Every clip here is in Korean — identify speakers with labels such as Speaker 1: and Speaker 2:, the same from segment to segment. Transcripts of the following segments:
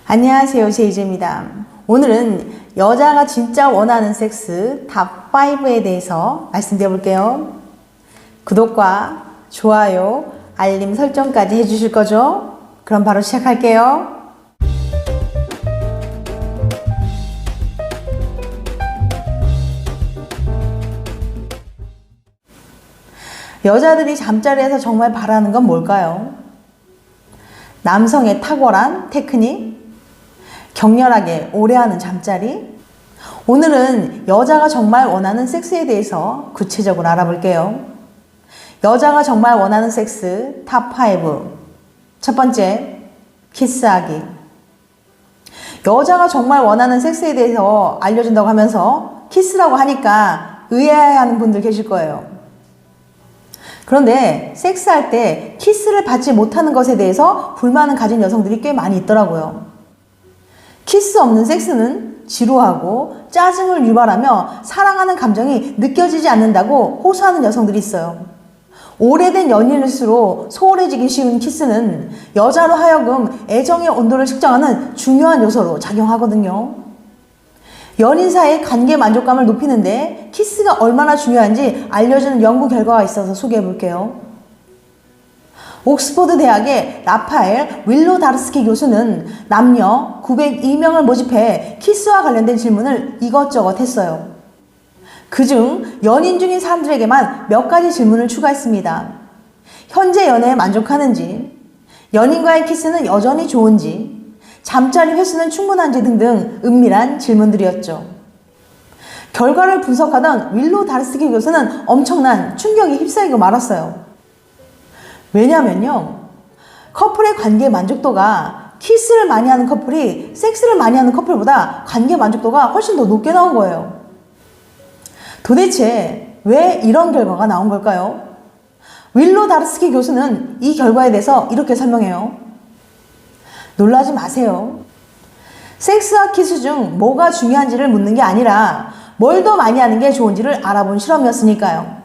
Speaker 1: 안녕하세요, 제이제입니다. 오늘은 여자가 진짜 원하는 섹스 탑 5에 대해서 말씀드려 볼게요. 구독과 좋아요, 알림 설정까지 해주실 거죠? 그럼 바로 시작할게요. 여자들이 잠자리에서 정말 바라는 건 뭘까요? 남성의 탁월한 테크닉? 격렬하게 오래하는 잠자리? 오늘은 여자가 정말 원하는 섹스에 대해서 구체적으로 알아볼게요. 여자가 정말 원하는 섹스 탑 5. 첫 번째, 키스하기. 여자가 정말 원하는 섹스에 대해서 알려준다고 하면서 키스라고 하니까 의아해하는 분들 계실 거예요. 그런데 섹스할 때 키스를 받지 못하는 것에 대해서 불만을 가진 여성들이 꽤 많이 있더라고요. 키스 없는 섹스는 지루하고 짜증을 유발하며 사랑하는 감정이 느껴지지 않는다고 호소하는 여성들이 있어요. 오래된 연인일수록 소홀해지기 쉬운 키스는 여자로 하여금 애정의 온도를 측정하는 중요한 요소로 작용하거든요. 연인 사이의 관계 만족감을 높이는데 키스가 얼마나 중요한지 알려주는 연구 결과가 있어서 소개해 볼게요. 옥스퍼드 대학의 라파엘 윌로다르스키 교수는 남녀 902명을 모집해 키스와 관련된 질문을 이것저것 했어요. 그중 연인 중인 사람들에게만 몇 가지 질문을 추가했습니다. 현재 연애에 만족하는지, 연인과의 키스는 여전히 좋은지, 잠자리 횟수는 충분한지 등등 은밀한 질문들이었죠. 결과를 분석하던 윌로다르스키 교수는 엄청난 충격에 휩싸이고 말았어요. 왜냐면요, 커플의 관계 만족도가 키스를 많이 하는 커플이 섹스를 많이 하는 커플보다 관계 만족도가 훨씬 더 높게 나온 거예요. 도대체 왜 이런 결과가 나온 걸까요? 윌로다르스키 교수는 이 결과에 대해서 이렇게 설명해요. 놀라지 마세요. 섹스와 키스 중 뭐가 중요한지를 묻는 게 아니라 뭘 더 많이 하는 게 좋은지를 알아본 실험이었으니까요.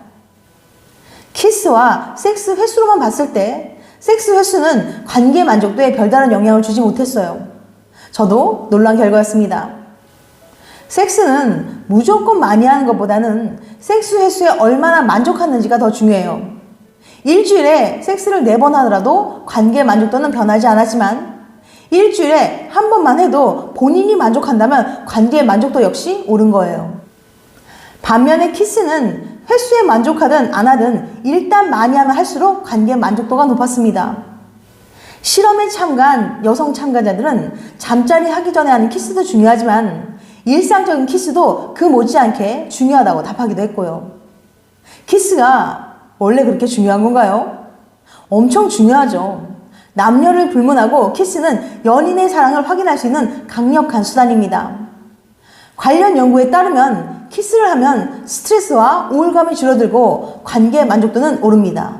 Speaker 1: 키스와 섹스 횟수로만 봤을 때 섹스 횟수는 관계 만족도에 별다른 영향을 주지 못했어요. 저도 놀란 결과였습니다. 섹스는 무조건 많이 하는 것보다는 섹스 횟수에 얼마나 만족하는지가 더 중요해요. 일주일에 섹스를 4번 하더라도 관계 만족도는 변하지 않았지만 일주일에 한 번만 해도 본인이 만족한다면 관계의 만족도 역시 오른 거예요. 반면에 키스는 횟수에 만족하든 안 하든 일단 많이 하면 할수록 관계 만족도가 높았습니다. 실험에 참가한 여성 참가자들은 잠자리 하기 전에 하는 키스도 중요하지만 일상적인 키스도 그 못지않게 중요하다고 답하기도 했고요. 키스가 원래 그렇게 중요한 건가요? 엄청 중요하죠. 남녀를 불문하고 키스는 연인의 사랑을 확인할 수 있는 강력한 수단입니다. 관련 연구에 따르면 키스를 하면 스트레스와 우울감이 줄어들고 관계 만족도는 오릅니다.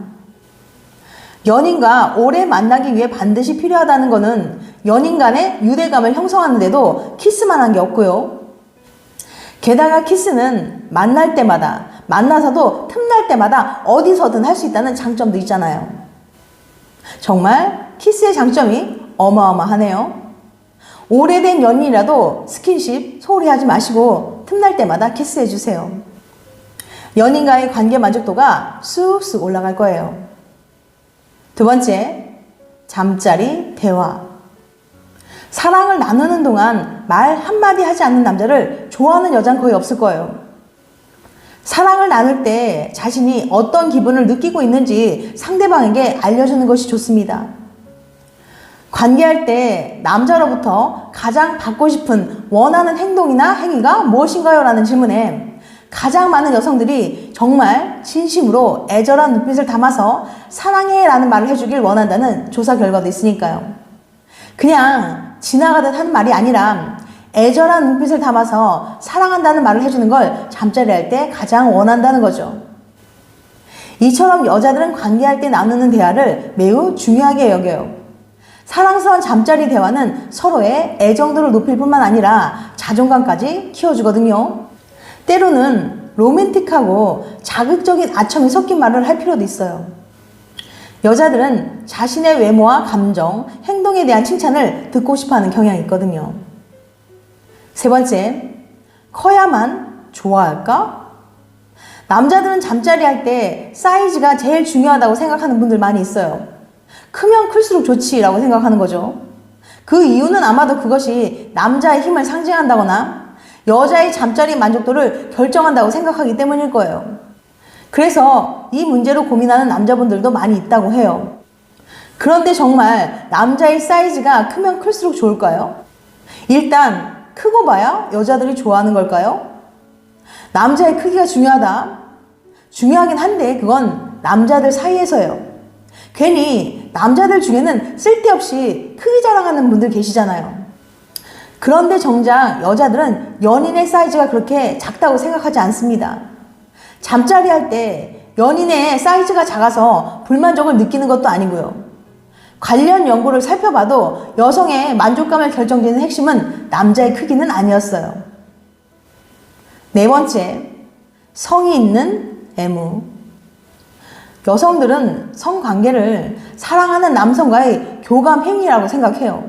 Speaker 1: 연인과 오래 만나기 위해 반드시 필요하다는 것은 연인 간의 유대감을 형성하는 데도 키스만 한 게 없고요. 게다가 키스는 만날 때마다, 만나서도 틈날 때마다 어디서든 할 수 있다는 장점도 있잖아요. 정말 키스의 장점이 어마어마하네요. 오래된 연인이라도 스킨십 소홀히 하지 마시고 틈날 때마다 키스해주세요. 연인과의 관계 만족도가 쑥쑥 올라갈 거예요. 두 번째, 잠자리 대화. 사랑을 나누는 동안 말 한마디 하지 않는 남자를 좋아하는 여자는 거의 없을 거예요. 사랑을 나눌 때 자신이 어떤 기분을 느끼고 있는지 상대방에게 알려주는 것이 좋습니다. 관계할 때 남자로부터 가장 받고 싶은 원하는 행동이나 행위가 무엇인가요? 라는 질문에 가장 많은 여성들이 정말 진심으로 애절한 눈빛을 담아서 사랑해 라는 말을 해주길 원한다는 조사 결과도 있으니까요. 그냥 지나가듯 하는 말이 아니라 애절한 눈빛을 담아서 사랑한다는 말을 해주는 걸 잠자리 할 때 가장 원한다는 거죠. 이처럼 여자들은 관계할 때 나누는 대화를 매우 중요하게 여겨요. 사랑스러운 잠자리 대화는 서로의 애정도를 높일 뿐만 아니라 자존감까지 키워주거든요. 때로는 로맨틱하고 자극적인 아첨이 섞인 말을 할 필요도 있어요. 여자들은 자신의 외모와 감정, 행동에 대한 칭찬을 듣고 싶어하는 경향이 있거든요. 세 번째, 커야만 좋아할까? 남자들은 잠자리 할 때 사이즈가 제일 중요하다고 생각하는 분들 많이 있어요. 크면 클수록 좋지라고 생각하는 거죠. 그 이유는 아마도 그것이 남자의 힘을 상징한다거나 여자의 잠자리 만족도를 결정한다고 생각하기 때문일 거예요. 그래서 이 문제로 고민하는 남자분들도 많이 있다고 해요. 그런데 정말 남자의 사이즈가 크면 클수록 좋을까요? 일단 크고 봐야 여자들이 좋아하는 걸까요? 남자의 크기가 중요하다. 중요하긴 한데 그건 남자들 사이에서요. 괜히 남자들 중에는 쓸데없이 크기 자랑하는 분들 계시잖아요. 그런데 정작 여자들은 연인의 사이즈가 그렇게 작다고 생각하지 않습니다. 잠자리 할 때 연인의 사이즈가 작아서 불만족을 느끼는 것도 아니고요. 관련 연구를 살펴봐도 여성의 만족감을 결정짓는 핵심은 남자의 크기는 아니었어요. 네 번째, 성이 있는 애무. 여성들은 성관계를 사랑하는 남성과의 교감 행위라고 생각해요.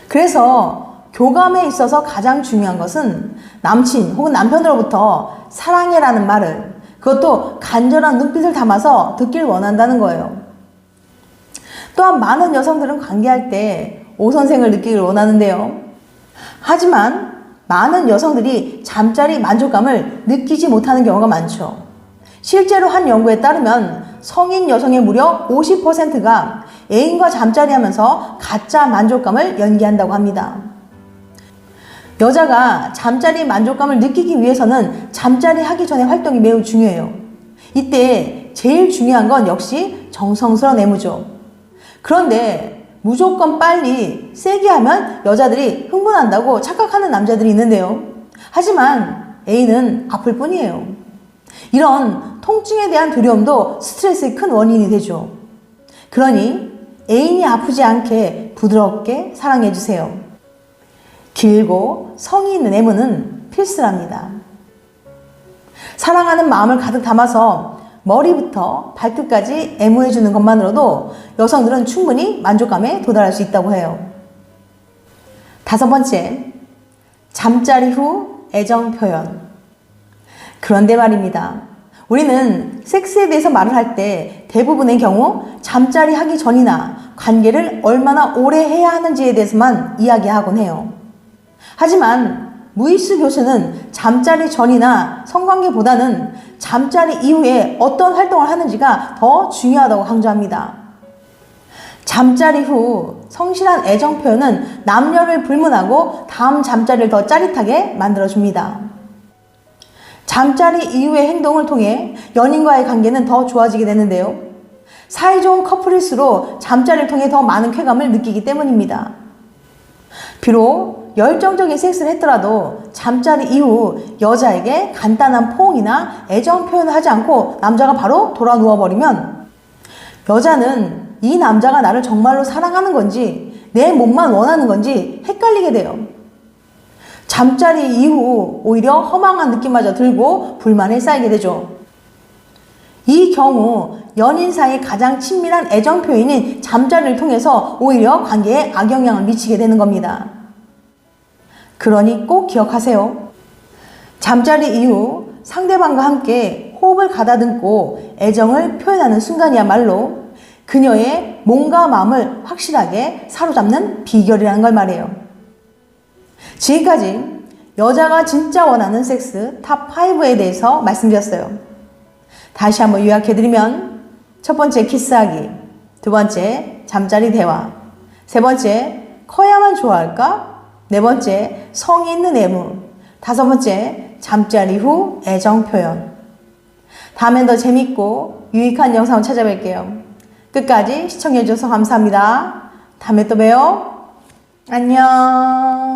Speaker 1: 그래서 교감에 있어서 가장 중요한 것은 남친 혹은 남편으로부터 사랑해라는 말을, 그것도 간절한 눈빛을 담아서 듣길 원한다는 거예요. 또한 많은 여성들은 관계할 때 오선생을 느끼길 원하는데요. 하지만 많은 여성들이 잠자리 만족감을 느끼지 못하는 경우가 많죠. 실제로 한 연구에 따르면 성인 여성의 무려 50%가 애인과 잠자리하면서 가짜 만족감을 연기한다고 합니다. 여자가 잠자리 만족감을 느끼기 위해서는 잠자리 하기 전의 활동이 매우 중요해요. 이때 제일 중요한 건 역시 정성스러운 애무죠. 그런데 무조건 빨리 세게 하면 여자들이 흥분한다고 착각하는 남자들이 있는데요. 하지만 애인은 아플 뿐이에요. 이런 통증에 대한 두려움도 스트레스의 큰 원인이 되죠. 그러니 애인이 아프지 않게 부드럽게 사랑해주세요. 길고 성의 있는 애무는 필수랍니다. 사랑하는 마음을 가득 담아서 머리부터 발끝까지 애무해주는 것만으로도 여성들은 충분히 만족감에 도달할 수 있다고 해요. 다섯 번째, 잠자리 후 애정 표현. 그런데 말입니다. 우리는 섹스에 대해서 말을 할 때 대부분의 경우 잠자리 하기 전이나 관계를 얼마나 오래 해야 하는지에 대해서만 이야기하곤 해요. 하지만 무이스 교수는 잠자리 전이나 성관계보다는 잠자리 이후에 어떤 활동을 하는지가 더 중요하다고 강조합니다. 잠자리 후 성실한 애정 표현은 남녀를 불문하고 다음 잠자리를 더 짜릿하게 만들어줍니다. 잠자리 이후의 행동을 통해 연인과의 관계는 더 좋아지게 되는데요. 사이좋은 커플일수록 잠자리를 통해 더 많은 쾌감을 느끼기 때문입니다. 비록 열정적인 섹스를 했더라도 잠자리 이후 여자에게 간단한 포옹이나 애정 표현을 하지 않고 남자가 바로 돌아 누워버리면 여자는 이 남자가 나를 정말로 사랑하는 건지 내 몸만 원하는 건지 헷갈리게 돼요. 잠자리 이후 오히려 허망한 느낌마저 들고 불만에 쌓이게 되죠. 이 경우 연인 사이 가장 친밀한 애정 표현인 잠자리를 통해서 오히려 관계에 악영향을 미치게 되는 겁니다. 그러니 꼭 기억하세요. 잠자리 이후 상대방과 함께 호흡을 가다듬고 애정을 표현하는 순간이야말로 그녀의 몸과 마음을 확실하게 사로잡는 비결이라는 걸 말해요. 지금까지 여자가 진짜 원하는 섹스 탑5에 대해서 말씀드렸어요. 다시 한번 요약해드리면 첫 번째 키스하기, 두 번째 잠자리 대화, 세 번째 커야만 좋아할까, 네 번째 성의 있는 애무, 다섯 번째 잠자리 후 애정 표현. 다음엔 더 재밌고 유익한 영상을 찾아뵐게요. 끝까지 시청해주셔서 감사합니다. 다음에 또 봬요. 안녕.